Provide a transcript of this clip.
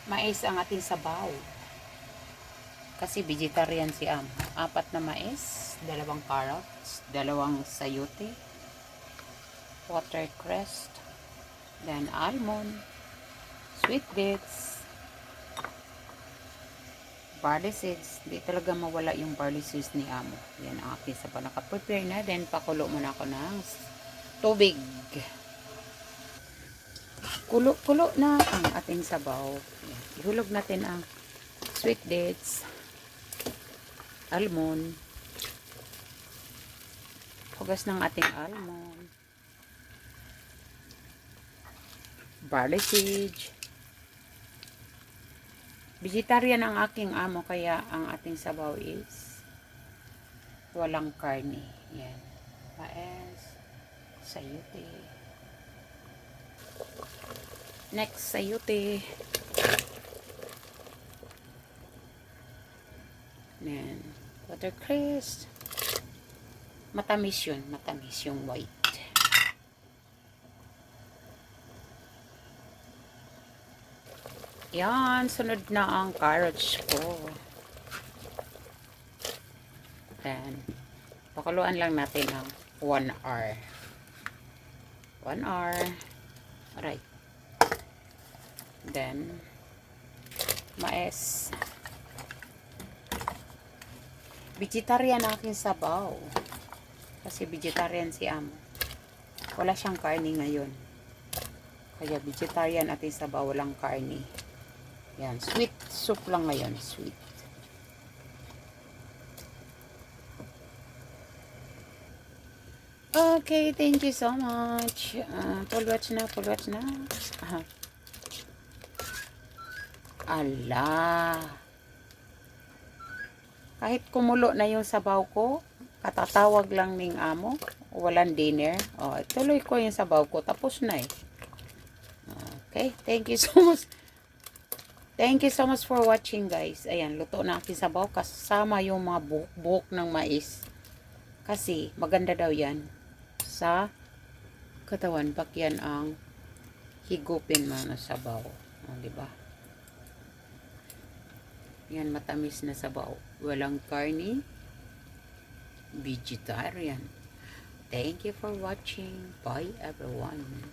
Mais ang ating sabaw. Kasi vegetarian si Am. 4 na mais, 2 carrots, 2 sayote, watercress, then almond, sweet dates, barley seeds. Di talaga mawala yung barley seeds ni Amo. Yan ang aking sabaw. Naka-prepare na. Then pakulo muna ako ng tubig. Kulo-kulo na ang ating sabaw. Yan. Ihulog natin ang sweet dates, almond, hugas ng ating almond, barley seeds. Vegetarian ang aking amo, kaya ang ating sabaw is walang karne. Yan. Mais, sayote. Next, sayote. Yan. Watercress. Matamis yun. Matamis yung white. Yan, sunod na ang carrots ko. Then, pakuluan lang natin ng 1 hour. 1 hour. Alright. Then, mais. Vegetarian aking sabaw. Kasi vegetarian si Amo. Wala siyang karne ngayon. Kaya vegetarian ating sabaw, walang karne. Yan, sweet soup lang ngayon, sweet. Okay, thank you so much. Full watch na, full watch na. Ala. Kahit kumulo na yung sabaw ko, katatawag lang ning amo, walang dinner. Oh, tuloy ko yung sabaw ko, tapos na eh. Okay, thank you so much. Thank you so much for watching, guys. Ayan, luto na aking sabaw kasama yung mga buhok ng mais. Kasi maganda daw yan sa katawan pag yan ang higupin mo na sabaw. O, diba? Yan, matamis na sabaw. Walang karne. Vegetarian. Thank you for watching. Bye, everyone.